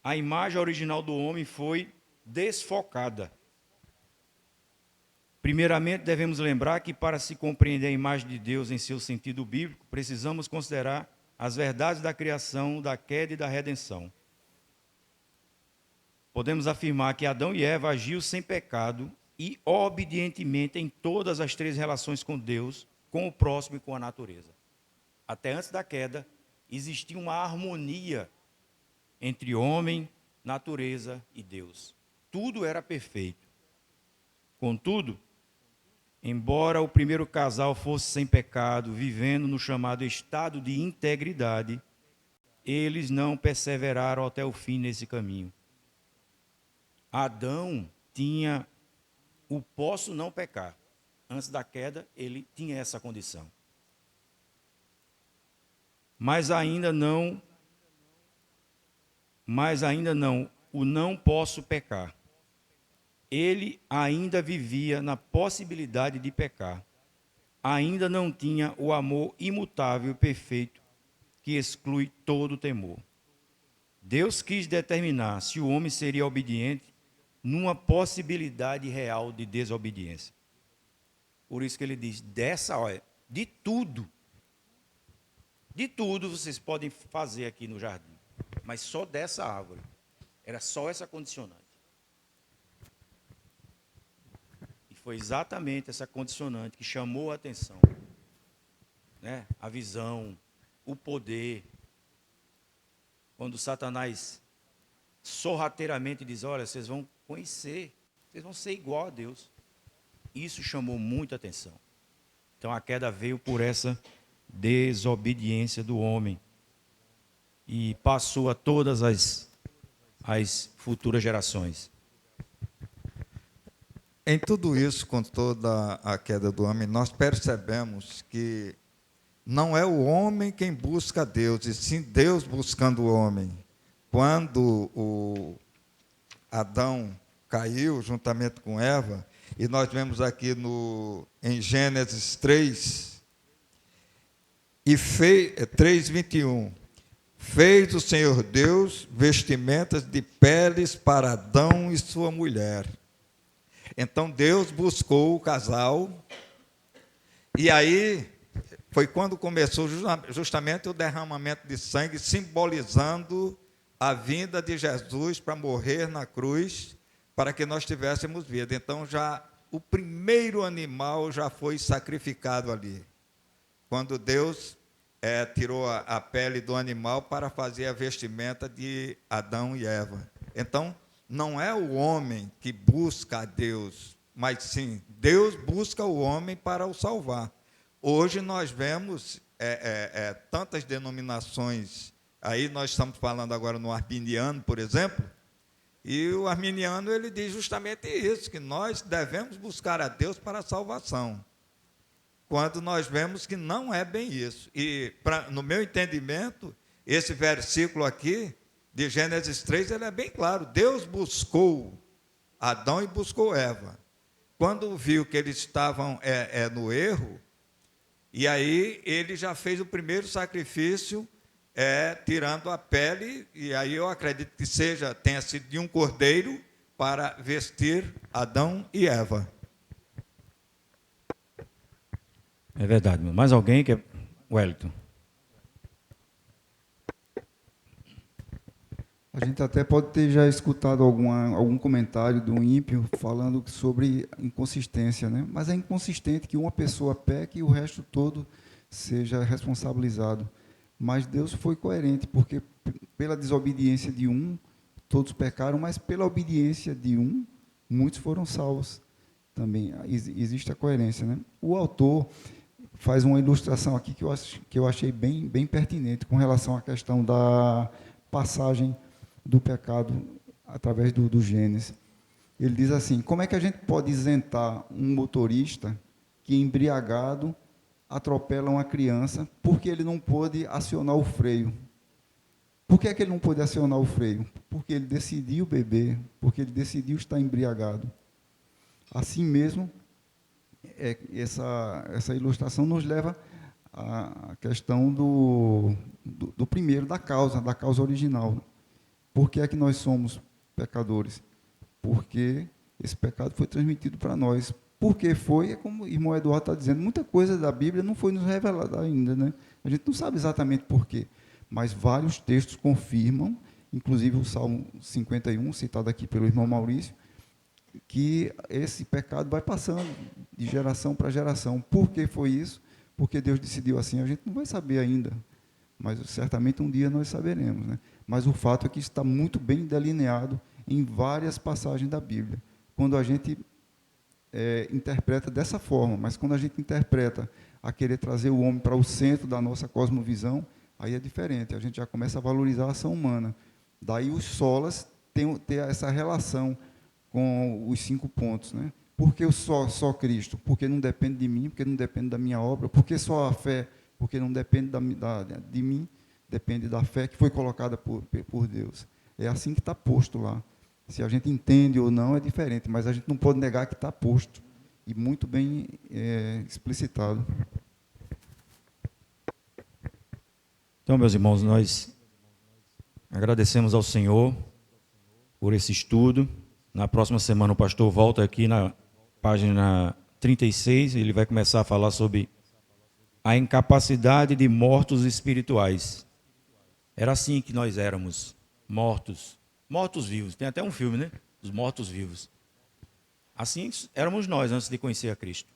A imagem original do homem foi desfocada. Primeiramente, devemos lembrar que para se compreender a imagem de Deus em seu sentido bíblico, precisamos considerar as verdades da criação, da queda e da redenção. Podemos afirmar que Adão e Eva agiam sem pecado e obedientemente em todas as três relações com Deus, com o próximo e com a natureza. Até antes da queda, existia uma harmonia entre homem, natureza e Deus. Tudo era perfeito. Contudo, embora o primeiro casal fosse sem pecado, vivendo no chamado estado de integridade, eles não perseveraram até o fim nesse caminho. Adão tinha o posso não pecar. Antes da queda, ele tinha essa condição. Mas ainda não, o não posso pecar. Ele ainda vivia na possibilidade de pecar. Ainda não tinha o amor imutável e perfeito que exclui todo temor. Deus quis determinar se o homem seria obediente numa possibilidade real de desobediência. Por isso que ele diz, de tudo vocês podem fazer aqui no jardim, mas só dessa árvore. Era só essa condicionante. E foi exatamente essa condicionante que chamou a atenção, né? A visão, o poder. Quando Satanás sorrateiramente diz, olha, vocês vão conhecer, vocês vão ser igual a Deus. Isso chamou muita atenção. Então a queda veio por essa desobediência do homem e passou a todas as futuras gerações. Em tudo isso, com toda a queda do homem, nós percebemos que não é o homem quem busca Deus, e sim Deus buscando o homem. Quando o Adão caiu juntamente com Eva, e nós vemos aqui em Gênesis 3, 3:21, fez o Senhor Deus vestimentas de peles para Adão e sua mulher. Então Deus buscou o casal, e aí foi quando começou justamente o derramamento de sangue, simbolizando a vinda de Jesus para morrer na cruz, para que nós tivéssemos vida. Então, já o primeiro animal já foi sacrificado ali. Quando Deus tirou a pele do animal para fazer a vestimenta de Adão e Eva. Então, não é o homem que busca a Deus, mas sim, Deus busca o homem para o salvar. Hoje nós vemos tantas denominações, aí nós estamos falando agora no arminiano, por exemplo, e o arminiano ele diz justamente isso, que nós devemos buscar a Deus para a salvação, quando nós vemos que não é bem isso. E, no meu entendimento, esse versículo aqui, de Gênesis 3, ele é bem claro. Deus buscou Adão e buscou Eva. Quando viu que eles estavam no erro, e aí ele já fez o primeiro sacrifício, tirando a pele, e aí eu acredito que tenha sido de um cordeiro para vestir Adão e Eva. É verdade. Mais alguém que é Wellington? A gente até pode ter já escutado algum comentário do ímpio falando sobre inconsistência, né? Mas é inconsistente que uma pessoa peque e o resto todo seja responsabilizado. Mas Deus foi coerente, porque pela desobediência de um, todos pecaram, mas pela obediência de um, muitos foram salvos. Também existe a coerência, né? O autor faz uma ilustração aqui que eu achei bem pertinente com relação à questão da passagem do pecado através do Gênesis. Ele diz assim, como é que a gente pode isentar um motorista que, embriagado, atropela uma criança porque ele não pôde acionar o freio? Por que é que ele não pôde acionar o freio? Porque ele decidiu beber, porque ele decidiu estar embriagado. Assim mesmo, essa ilustração nos leva à questão do primeiro, da causa original. Por que é que nós somos pecadores? Porque esse pecado foi transmitido para nós. Porque como o irmão Eduardo está dizendo, muita coisa da Bíblia não foi nos revelada ainda, né? A gente não sabe exatamente por quê, mas vários textos confirmam, inclusive o Salmo 51, citado aqui pelo irmão Maurício, que esse pecado vai passando de geração para geração. Por que foi isso? Porque Deus decidiu assim, a gente não vai saber ainda. mas certamente um dia nós saberemos, né? Mas o fato é que está muito bem delineado em várias passagens da Bíblia. Quando a gente interpreta dessa forma, mas quando a gente interpreta a querer trazer o homem para o centro da nossa cosmovisão, aí é diferente, a gente já começa a valorizar a ação humana. Daí os solas ter essa relação com os 5 pontos, né? Por que só Cristo? Porque não depende de mim, porque não depende da minha obra. Por que só a fé? Porque não depende de mim, depende da fé que foi colocada por Deus. É assim que está posto lá. Se a gente entende ou não é diferente, mas a gente não pode negar que está posto e muito bem explicitado. Então, meus irmãos, nós agradecemos ao Senhor por esse estudo. Na próxima semana o pastor volta aqui na página 36, ele vai começar a falar sobre a incapacidade de mortos espirituais. Era assim que nós éramos, mortos vivos. Tem até um filme, né? Os mortos vivos. Assim éramos nós antes de conhecer a Cristo.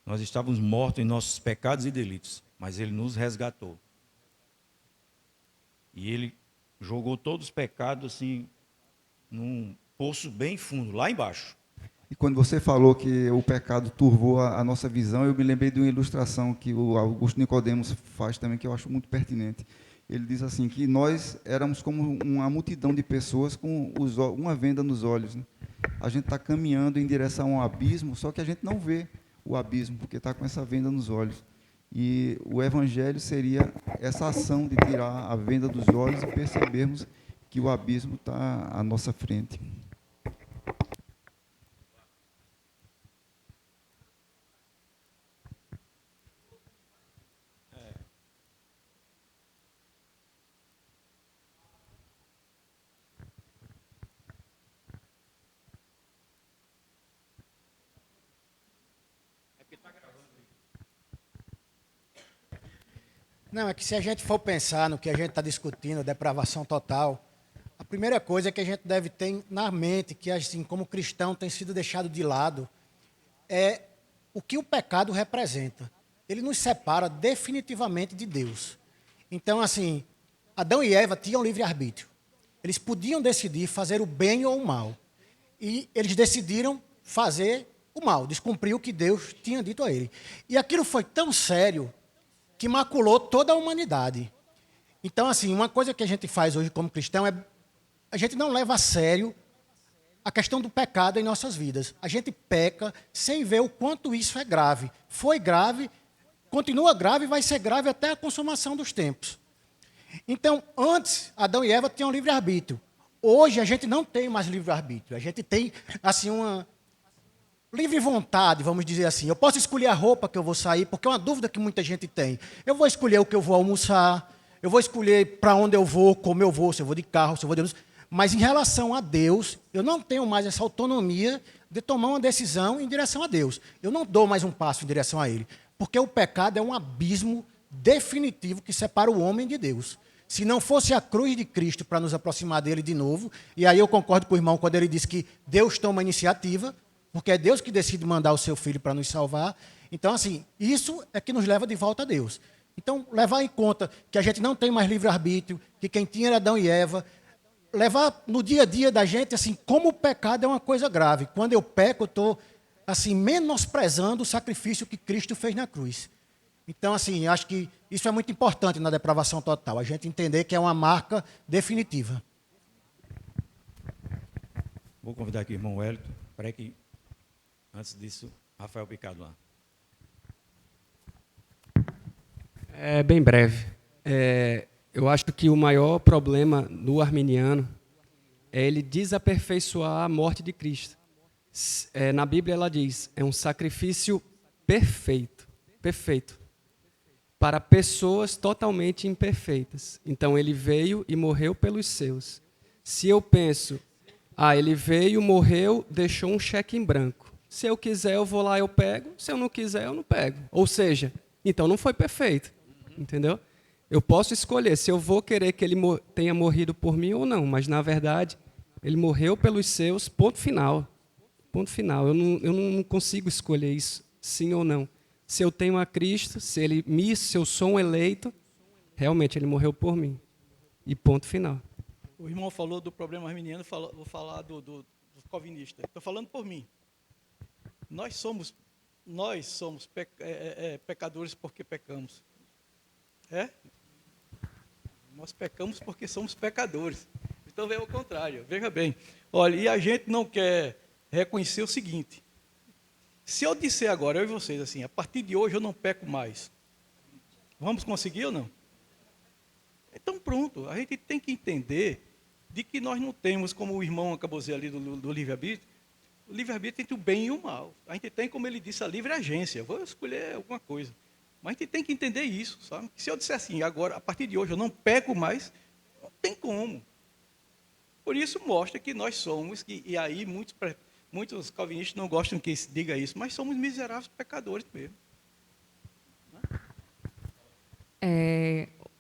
Nós estávamos mortos em nossos pecados e delitos, mas Ele nos resgatou. E Ele jogou todos os pecados assim num poço bem fundo, lá embaixo. E quando você falou que o pecado turvou a nossa visão, eu me lembrei de uma ilustração que o Augusto Nicodemos faz também, que eu acho muito pertinente. Ele diz assim, que nós éramos como uma multidão de pessoas com uma venda nos olhos, né? A gente está caminhando em direção ao abismo, só que a gente não vê o abismo, porque está com essa venda nos olhos. E o Evangelho seria essa ação de tirar a venda dos olhos e percebermos que o abismo está à nossa frente. Não, é que se a gente for pensar no que a gente está discutindo, depravação total, a primeira coisa que a gente deve ter na mente, que assim como cristão tem sido deixado de lado, é o que o pecado representa. Ele nos separa definitivamente de Deus. Então, assim, Adão e Eva tinham livre-arbítrio. Eles podiam decidir fazer o bem ou o mal. E eles decidiram fazer o mal, descumprir o que Deus tinha dito a ele. E aquilo foi tão sério que maculou toda a humanidade. Então, assim, uma coisa que a gente faz hoje como cristão é a gente não leva a sério a questão do pecado em nossas vidas. A gente peca sem ver o quanto isso é grave. Foi grave, continua grave e vai ser grave até a consumação dos tempos. Então, antes, Adão e Eva tinham livre-arbítrio. Hoje, a gente não tem mais livre-arbítrio. A gente tem, assim, uma livre vontade, vamos dizer assim. Eu posso escolher a roupa que eu vou sair, porque é uma dúvida que muita gente tem. Eu vou escolher o que eu vou almoçar, eu vou escolher para onde eu vou, como eu vou, se eu vou de carro, se eu vou de ônibus. Mas em relação a Deus, eu não tenho mais essa autonomia de tomar uma decisão em direção a Deus. Eu não dou mais um passo em direção a Ele, porque o pecado é um abismo definitivo que separa o homem de Deus. Se não fosse a cruz de Cristo para nos aproximar dele de novo, e aí eu concordo com o irmão quando ele diz que Deus toma a iniciativa, porque é Deus que decide mandar o seu filho para nos salvar. Então, assim, isso é que nos leva de volta a Deus. Então, levar em conta que a gente não tem mais livre-arbítrio, que quem tinha era Adão e Eva, levar no dia a dia da gente, assim, como o pecado é uma coisa grave. Quando eu peco, eu estou, assim, menosprezando o sacrifício que Cristo fez na cruz. Então, assim, acho que isso é muito importante na depravação total, a gente entender que é uma marca definitiva. Vou convidar aqui o irmão Wellington, para que, antes disso, Rafael Picado lá. É bem breve. Eu acho que o maior problema do arminiano é ele desaperfeiçoar a morte de Cristo. Na Bíblia ela diz, é um sacrifício perfeito, para pessoas totalmente imperfeitas. Então ele veio e morreu pelos seus. Se eu penso, ele veio, morreu, deixou um cheque em branco. Se eu quiser, eu vou lá, eu pego. Se eu não quiser, eu não pego. Ou seja, então não foi perfeito. Entendeu? Eu posso escolher se eu vou querer que ele tenha morrido por mim ou não, mas, na verdade, ele morreu pelos seus, ponto final. Ponto final. Eu não consigo escolher isso, sim ou não. Se eu tenho a Cristo, se eu sou um eleito, Realmente, ele morreu por mim. E ponto final. O irmão falou do problema arminiano, vou falar do calvinista. Estou falando por mim. Nós somos pecadores porque pecamos. Nós pecamos porque somos pecadores. Então veio ao contrário, veja bem. Olha, e a gente não quer reconhecer o seguinte: se eu disser agora, eu e vocês, assim, a partir de hoje eu não peco mais, vamos conseguir ou não? Então pronto, a gente tem que entender de que nós não temos, como o irmão acabou de dizer ali do livre-arbítrio, o livre-arbítrio entre o bem e o mal. A gente tem, como ele disse, a livre agência. Vou escolher alguma coisa. Mas a gente tem que entender isso, sabe? Se eu disser assim, agora, a partir de hoje eu não peco mais, não tem como. Por isso mostra que nós somos, e aí muitos calvinistas não gostam que se diga isso, mas somos miseráveis pecadores mesmo.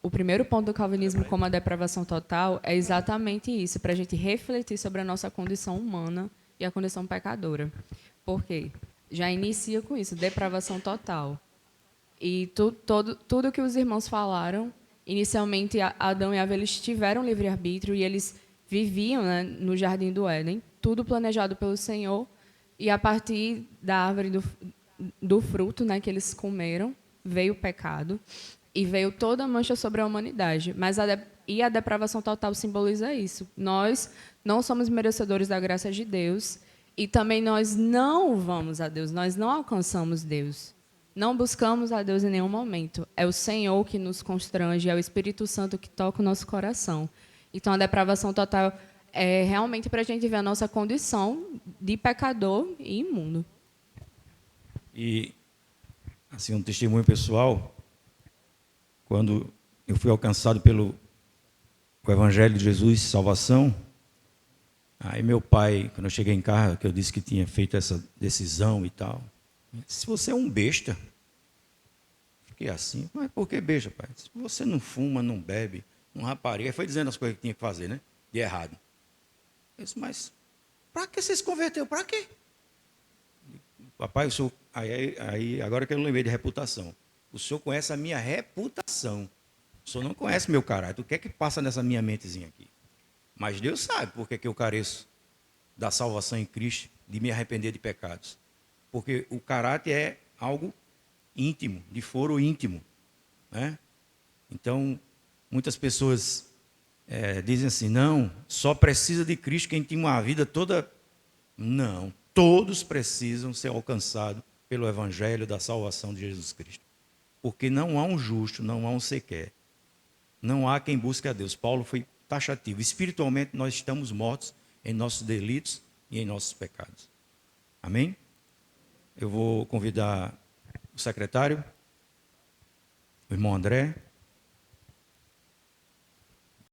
O primeiro ponto do calvinismo como a depravação total é exatamente isso, para a gente refletir sobre a nossa condição humana e a condição pecadora. Por quê? Já inicia com isso, depravação total. E tudo que os irmãos falaram, inicialmente Adão e Eva eles tiveram livre-arbítrio e eles viviam, né, no Jardim do Éden, tudo planejado pelo Senhor, e a partir da árvore do fruto, né, que eles comeram, veio o pecado e veio toda a mancha sobre a humanidade. Mas a depravação total simboliza isso. Nós não somos merecedores da graça de Deus e também nós não vamos a Deus, nós não alcançamos Deus. Não buscamos a Deus em nenhum momento. É o Senhor que nos constrange, é o Espírito Santo que toca o nosso coração. Então, a depravação total é realmente para a gente ver a nossa condição de pecador e imundo. E, assim, um testemunho pessoal, quando eu fui alcançado pelo Evangelho de Jesus, salvação, aí meu pai, quando eu cheguei em casa, que eu disse que tinha feito essa decisão e tal, se você é um besta, fiquei assim, mas por que besta, pai? Se você não fuma, não bebe, não rapariga, foi dizendo as coisas que tinha que fazer, né? De errado. Eu disse, mas para que você se converteu? Para quê? Papai, o senhor, aí agora que eu lembrei de reputação, o senhor conhece a minha reputação, o senhor não conhece meu caráter, o que é que passa nessa minha mentezinha aqui? Mas Deus sabe por que eu careço da salvação em Cristo, de me arrepender de pecados. Porque o caráter é algo íntimo, de foro íntimo, né? Então, muitas pessoas dizem assim, não, só precisa de Cristo quem tem uma vida toda... Não, todos precisam ser alcançados pelo Evangelho da salvação de Jesus Cristo. Porque não há um justo, não há um sequer. Não há quem busque a Deus. Paulo foi taxativo. Espiritualmente, nós estamos mortos em nossos delitos e em nossos pecados. Amém? Eu vou convidar o secretário, o irmão André,